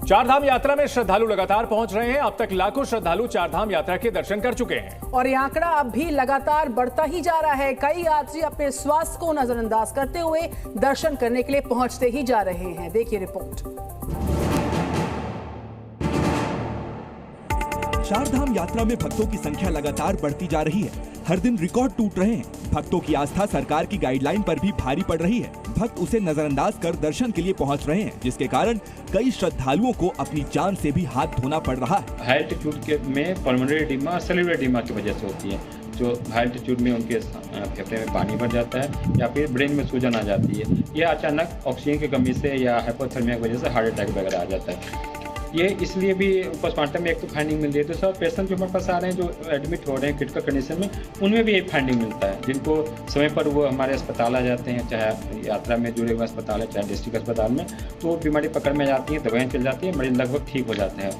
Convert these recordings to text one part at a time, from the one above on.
चारधाम यात्रा में श्रद्धालु लगातार पहुंच रहे हैं। अब तक लाखों श्रद्धालु चारधाम यात्रा के दर्शन कर चुके हैं और ये आंकड़ा अब भी लगातार बढ़ता ही जा रहा है। कई यात्री अपने स्वास्थ्य को नजरअंदाज करते हुए दर्शन करने के लिए पहुंचते ही जा रहे हैं। देखिए रिपोर्ट। चारधाम यात्रा में भक्तों की संख्या लगातार बढ़ती जा रही है। हर दिन रिकॉर्ड टूट रहे हैं। भक्तों की आस्था सरकार की गाइडलाइन पर भी भारी पड़ रही है। भक्त उसे नजरअंदाज कर दर्शन के लिए पहुंच रहे हैं, जिसके कारण कई श्रद्धालुओं को अपनी जान से भी हाथ धोना पड़ रहा है। हाई एल्टीट्यूड के में पल्मोनरी एडिमा और सेल्युलर एडिमा की वजह से होती है। जो हाई एल्टीट्यूड में उनके फेफड़े में पानी भर जाता है या फिर ब्रेन में सूजन आ जाती है। यह अचानक ऑक्सीजन की कमी से या हाइपोथर्मिया की वजह से हार्ट अटैक वगैरह आ जाता है। ये इसलिए भी पोस्टमार्टम में एक तो फाइंडिंग मिल रही है। तो सब पेशेंट जो हमारे पास आ रहे हैं जो एडमिट हो रहे हैं क्रिटिकल कंडीशन में, उनमें भी एक फाइंडिंग मिलता है। जिनको समय पर वो हमारे अस्पताल आ जाते हैं, चाहे यात्रा में जुड़े हुए अस्पताल है चाहे डिस्ट्रिक्ट अस्पताल में, तो बीमारी पकड़ में जाती है, दवाएं चल जाती है, मरीज लगभग ठीक हो जाते हैं।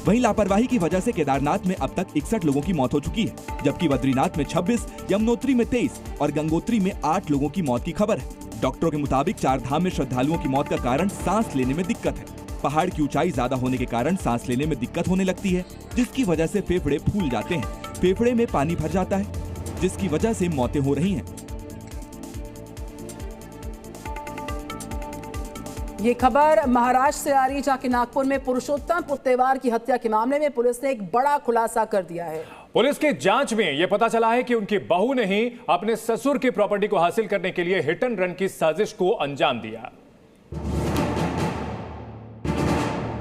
वहीं लापरवाही की वजह से केदारनाथ में अब तक 61 लोगों की मौत हो चुकी है, जबकि बद्रीनाथ में 26, यमुनोत्री में 23 और गंगोत्री में 8 लोगों की मौत की खबर है। डॉक्टरों के मुताबिक चारधाम में श्रद्धालुओं की मौत का कारण सांस लेने में दिक्कत है। पहाड़ की ऊंचाई ज्यादा होने के कारण सांस लेने में दिक्कत होने लगती है, जिसकी वजह से फेफड़े फूल जाते हैं। फेफड़े में पानी भर जाता है, जिसकी वजह से मौतें हो रही हैं। ये खबर महाराष्ट्र से आ रही, जहां कि नागपुर में पुरुषोत्तम पुत्तेवार की हत्या के मामले में पुलिस ने एक बड़ा खुलासा कर दिया है। पुलिस की जांच में यह पता चला है कि उनकी बहू ने ही अपने ससुर की प्रॉपर्टी को हासिल करने के लिए हिट एंड रन की साजिश को अंजाम दिया।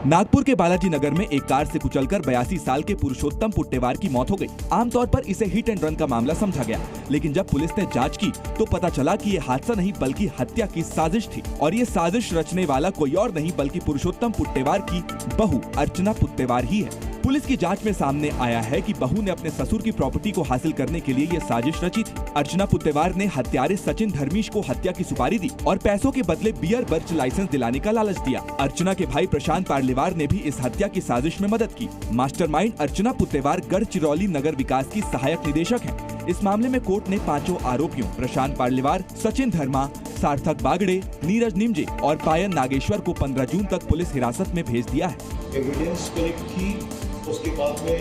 नागपुर के बालाजी नगर में एक कार से कुचलकर 82 साल के पुरुषोत्तम पुट्टेवार की मौत हो गई। आमतौर पर इसे हिट एंड रन का मामला समझा गया, लेकिन जब पुलिस ने जांच की तो पता चला कि ये हादसा नहीं बल्कि हत्या की साजिश थी। और ये साजिश रचने वाला कोई और नहीं बल्कि पुरुषोत्तम पुट्टेवार की बहू अर्चना पुट्टेवार ही है। पुलिस की जांच में सामने आया है कि बहू ने अपने ससुर की प्रॉपर्टी को हासिल करने के लिए ये साजिश रची थी। अर्चना पुट्टेवार ने हत्यारे सचिन धर्मीश को हत्या की सुपारी दी और पैसों के बदले बियर बर्च लाइसेंस दिलाने का लालच दिया। अर्चना के भाई प्रशांत पार्लेवार ने भी इस हत्या की साजिश में मदद की। मास्टरमाइंड अर्चना पुट्टेवार गढ़चिरौली नगर विकास की सहायक निदेशक है। इस मामले में कोर्ट ने 5 आरोपियों प्रशांत पार्लेवार, सचिन धर्मा, सार्थक बागड़े, नीरज निमजे और पायन नागेश्वर को 15 जून तक पुलिस हिरासत में भेज दिया है। एविडेंस कलेक्ट की, उसके बाद में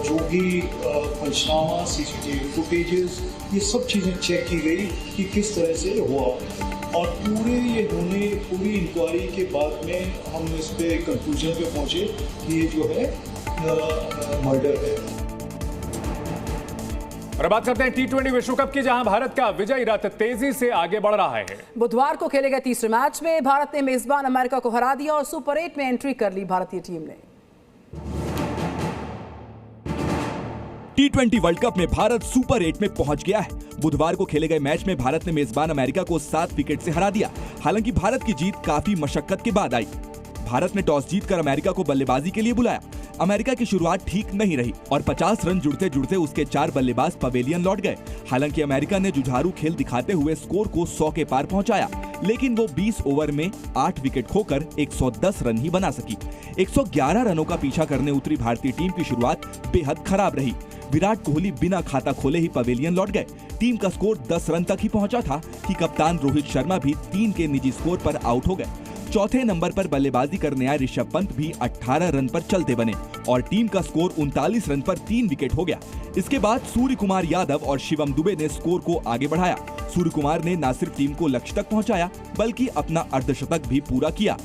जो भी पंचनामा, सीसीटीवी फुटेजेस, ये सब चीजें चेक की गई कि किस तरह से हुआ और पूरी इंक्वायरी के बाद में हम इस पे कंक्लूजन पे पहुंचे कि ये जो है मर्डर है। और बात करते हैं T20 विश्व कप की, जहां भारत का विजयी रथ तेजी से आगे बढ़ रहा है। बुधवार को खेले गए तीसरे मैच में भारत ने मेजबान अमेरिका को हरा दिया और सुपर 8 में एंट्री कर ली भारतीय टीम ने। T20 वर्ल्ड कप में भारत सुपर 8 में पहुंच गया है। बुधवार को खेले गए मैच में भारत ने मेजबान अमेरिका को 7 विकेट से हरा दिया। हालांकि भारत की जीत काफी मशक्कत के बाद आई। भारत ने टॉस जीतकर अमेरिका को बल्लेबाजी के लिए बुलाया। अमेरिका की शुरुआत ठीक नहीं रही और 50 रन जुड़ते जुड़ते उसके 4 बल्लेबाज पवेलियन लौट गए। हालांकि अमेरिका ने जुझारू खेल दिखाते हुए स्कोर को 100 के पार पहुंचाया, लेकिन वो 20 ओवर में 8 विकेट खोकर 110 रन ही बना सकी। 111 रनों का पीछा करने उतरी भारतीय टीम की शुरुआत बेहद खराब रही। विराट कोहली बिना खाता खोले ही पवेलियन लौट गए। टीम का स्कोर 10 रन तक ही पहुंचा था कि कप्तान रोहित शर्मा भी 3 के निजी स्कोर पर आउट हो गए। चौथे नंबर पर बल्लेबाजी करने आए ऋषभ पंत भी 18 रन पर चलते बने और टीम का स्कोर 39 रन पर 3 विकेट हो गया। इसके बाद सूर्य कुमार यादव और शिवम दुबे ने स्कोर को आगे बढ़ाया। सूर्य कुमार ने न सिर्फ टीम को लक्ष्य तक पहुंचाया बल्कि अपना अर्धशतक भी पूरा किया।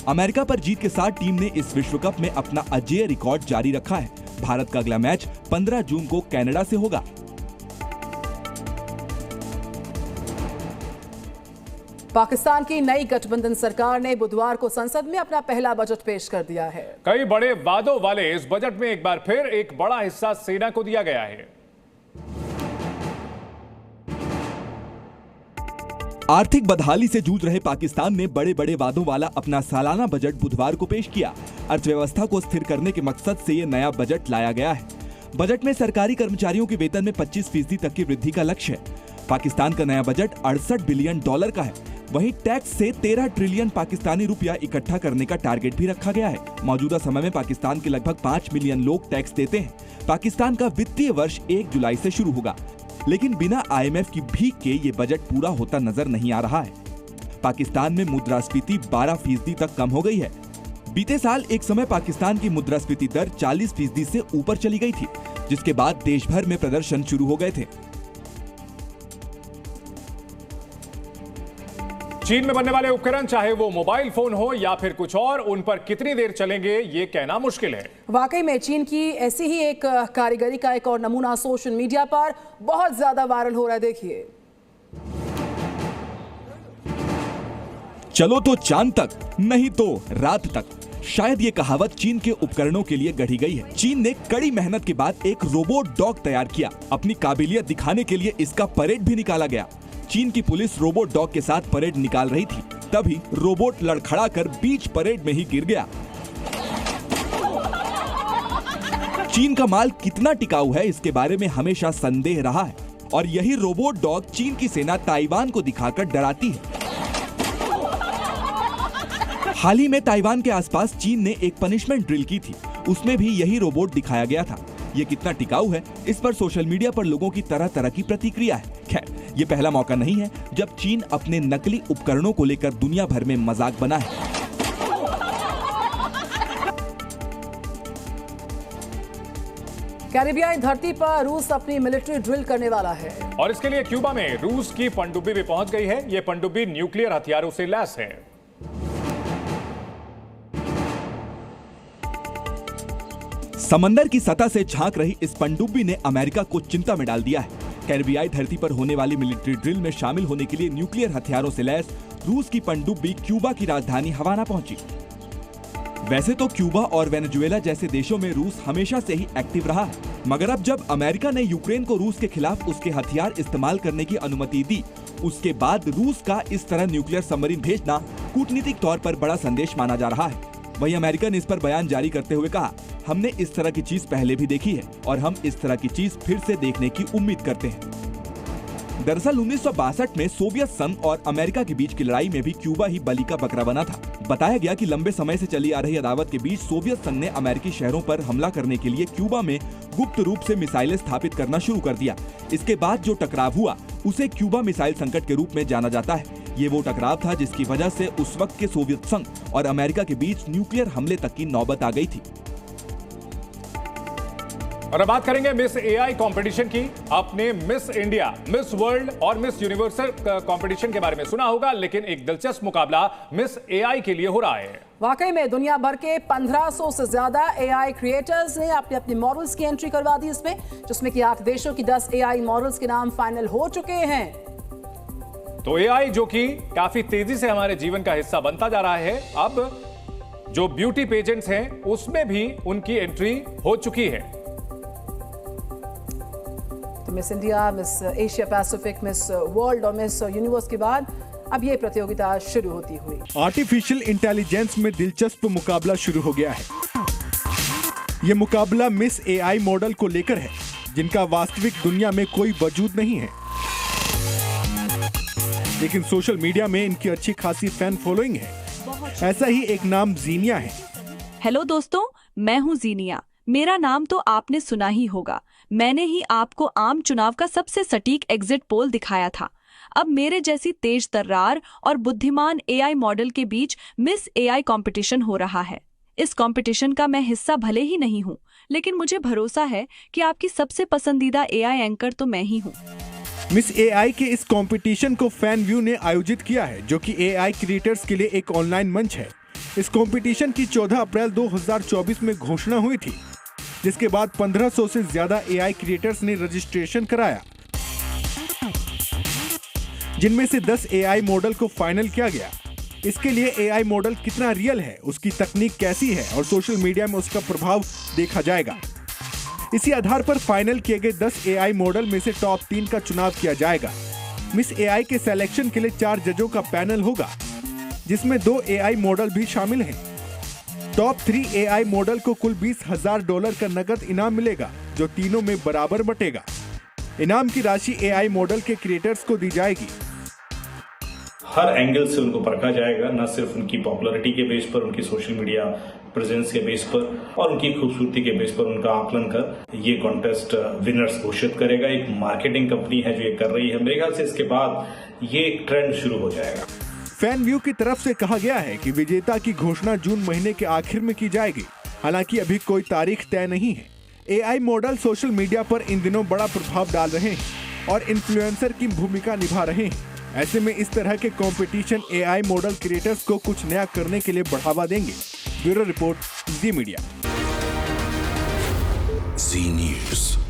अमेरिका पर जीत के साथ टीम ने इस विश्व कप में अपना अजेय रिकॉर्ड जारी रखा है। भारत का अगला मैच 15 जून को कनाडा से होगा। पाकिस्तान की नई गठबंधन सरकार ने बुधवार को संसद में अपना पहला बजट पेश कर दिया है। कई बड़े वादों वाले इस बजट में एक बार फिर एक बड़ा हिस्सा सेना को दिया गया है। आर्थिक बदहाली से जूझ रहे पाकिस्तान ने बड़े बड़े वादों वाला अपना सालाना बजट बुधवार को पेश किया। अर्थव्यवस्था को स्थिर करने के मकसद से ये नया बजट लाया गया है। बजट में सरकारी कर्मचारियों के वेतन में 25% तक की वृद्धि का लक्ष्य है। पाकिस्तान का नया बजट $68 बिलियन का है। वहीं टैक्स से 13 ट्रिलियन पाकिस्तानी रुपया इकट्ठा करने का टारगेट भी रखा गया है। मौजूदा समय में पाकिस्तान के लगभग 5 मिलियन लोग टैक्स देते हैं। पाकिस्तान का वित्तीय वर्ष 1 जुलाई से शुरू होगा, लेकिन बिना IMF की भीख के ये बजट पूरा होता नजर नहीं आ रहा है। पाकिस्तान में मुद्रास्फीति 12% तक कम हो गई है। बीते साल एक समय पाकिस्तान की मुद्रास्फीति दर 40% से ऊपर चली गई थी, जिसके बाद देश भर में प्रदर्शन शुरू हो गए थे। चीन में बनने वाले उपकरण, चाहे वो मोबाइल फोन हो या फिर कुछ और, उन पर कितनी देर चलेंगे ये कहना मुश्किल है। वाकई में चीन की ऐसी ही एक कारीगरी का एक और नमूना सोशल मीडिया पर बहुत ज्यादा वायरल हो रहा है। देखिए, चलो तो चांद तक, नहीं तो रात तक, शायद ये कहावत चीन के उपकरणों के लिए गढ़ी गई है। चीन ने कड़ी मेहनत के बाद एक रोबोट डॉग तैयार किया। अपनी काबिलियत दिखाने के लिए इसका परेड भी निकाला गया। चीन की पुलिस रोबोट डॉग के साथ परेड निकाल रही थी, तभी रोबोट लड़खड़ा कर बीच परेड में ही गिर गया। चीन का माल कितना टिकाऊ है, इसके बारे में हमेशा संदेह रहा है, और यही रोबोट डॉग चीन की सेना ताइवान को दिखाकर डराती है। हाल ही में ताइवान के आसपास चीन ने एक पनिशमेंट ड्रिल की थी, उसमें भी यही रोबोट दिखाया गया था। ये कितना टिकाऊ है, इस पर सोशल मीडिया पर लोगों की तरह तरह की प्रतिक्रिया है। खैर, ये पहला मौका नहीं है जब चीन अपने नकली उपकरणों को लेकर दुनिया भर में मजाक बना है। कैरिबियाई धरती पर रूस अपनी मिलिट्री ड्रिल करने वाला है, और इसके लिए क्यूबा में रूस की पनडुब्बी भी पहुंच गई है। ये पनडुब्बी न्यूक्लियर हथियारों से लैस है। समंदर की सतह से झांक रही इस पनडुब्बी ने अमेरिका को चिंता में डाल दिया है। कैरिबियाई धरती पर होने वाली मिलिट्री ड्रिल में शामिल होने के लिए न्यूक्लियर हथियारों से लैस रूस की पनडुब्बी क्यूबा की राजधानी हवाना पहुंची। वैसे तो क्यूबा और वेनेजुएला जैसे देशों में रूस हमेशा से ही एक्टिव रहा है, मगर अब जब अमेरिका ने यूक्रेन को रूस के खिलाफ उसके हथियार इस्तेमाल करने की अनुमति दी, उसके बाद रूस का इस तरह न्यूक्लियर सबमरीन भेजना कूटनीतिक तौर पर बड़ा संदेश माना जा रहा है। वहीं अमेरिका ने इस पर बयान जारी करते हुए कहा, हमने इस तरह की चीज पहले भी देखी है और हम इस तरह की चीज फिर से देखने की उम्मीद करते हैं। दरअसल 1962 में सोवियत संघ और अमेरिका के बीच की लड़ाई में भी क्यूबा ही बलि का बकरा बना था। बताया गया कि लंबे समय से चली आ रही अदावत के बीच सोवियत संघ ने अमेरिकी शहरों पर हमला करने के लिए क्यूबा में गुप्त रूप से मिसाइलें स्थापित करना शुरू कर दिया। इसके बाद जो टकराव हुआ उसे क्यूबा मिसाइल संकट के रूप में जाना जाता है। ये वो टकराव था जिसकी वजह से उस वक्त के सोवियत संघ और अमेरिका के बीच न्यूक्लियर हमले तक की नौबत आ गई थी। और अब बात करेंगे मिस एआई कंपटीशन की। आपने मिस इंडिया, मिस वर्ल्ड और मिस यूनिवर्सल कंपटीशन के बारे में सुना होगा, लेकिन एक दिलचस्प मुकाबला मिस एआई के लिए हो रहा है। वाकई में दुनिया भर के 1500 से ज्यादा एआई क्रिएटर्स ने अपने अपने मॉडल्स की एंट्री करवा दी इसमें, जिसमें कि 8 देशों की 10 एआई मॉडल्स के नाम फाइनल हो चुके हैं। तो एआई जो कि काफी तेजी से हमारे जीवन का हिस्सा बनता जा रहा है, अब जो ब्यूटी पेजेंट्स हैं उसमें भी उनकी एंट्री हो चुकी है। तो miss India, miss Asia Pacific, miss world और मिस यूनिवर्स के बाद अब ये प्रतियोगिता शुरू होती हुई आर्टिफिशियल इंटेलिजेंस में दिलचस्प मुकाबला शुरू हो गया है। ये मुकाबला मिस एआई मॉडल को लेकर है, जिनका वास्तविक दुनिया में कोई वजूद नहीं है, लेकिन सोशल मीडिया में इनकी अच्छी खासी फैन फॉलोइंग है। ऐसा ही एक नाम जीनिया है। हेलो दोस्तों, मैं हूँ जीनिया। मेरा नाम तो आपने सुना ही होगा। मैंने ही आपको आम चुनाव का सबसे सटीक एग्जिट पोल दिखाया था। अब मेरे जैसी तेज तर्रार और बुद्धिमान एआई मॉडल के बीच मिस एआई कंपटीशन हो रहा है। इस कंपटीशन का मैं हिस्सा भले ही नहीं हूँ, लेकिन मुझे भरोसा है कि आपकी सबसे पसंदीदा एआई एंकर तो मैं ही हूँ। मिस एआई के इस कंपटीशन को फैन व्यू ने आयोजित किया है, जो कि एआई क्रिएटर्स के लिए एक ऑनलाइन मंच है। इस कंपटीशन की 14 अप्रैल 2024 में घोषणा हुई थी, जिसके बाद 1500 से ज्यादा एआई क्रिएटर्स ने रजिस्ट्रेशन कराया, जिनमें से 10 एआई मॉडल को फाइनल किया गया। इसके लिए एआई मॉडल कितना रियल है, उसकी तकनीक कैसी है और सोशल मीडिया में उसका प्रभाव देखा जाएगा। इसी आधार पर फाइनल किए गए 10 एआई मॉडल में से टॉप 3 का चुनाव किया जाएगा। मिस एआई के सिलेक्शन के लिए 4 जजों का पैनल होगा, जिसमें 2 एआई मॉडल भी शामिल हैं। टॉप 3 एआई मॉडल को कुल $20,000 का नकद इनाम मिलेगा, जो तीनों में बराबर बटेगा। इनाम की राशि एआई मॉडल के क्रिएटर्स को दी जाएगी। हर एंगल से उनको परखा जाएगा, न सिर्फ उनकी पॉपुलैरिटी के बेस पर, उनकी सोशल मीडिया प्रेजेंस के बेस पर और उनकी खूबसूरती के बेस पर उनका आकलन कर ये कॉन्टेस्ट विनर्स घोषित करेगा। एक मार्केटिंग कंपनी है जो ये कर रही है। मेरे ख्याल से इसके बाद ये एक ट्रेंड शुरू हो जाएगा। फैन व्यू की तरफ से कहा गया है कि विजेता की घोषणा जून महीने के आखिर में की जाएगी। हालांकि अभी कोई तारीख तय नहीं है। एआई मॉडल सोशल मीडिया पर इन दिनों बड़ा प्रभाव डाल रहे हैं और इन्फ्लुएंसर की भूमिका निभा रहे हैं। ऐसे में इस तरह के कंपटीशन एआई मॉडल क्रिएटर्स को कुछ नया करने के लिए बढ़ावा देंगे। ब्यूरो रिपोर्ट, जी मीडिया। जी न्यूज़।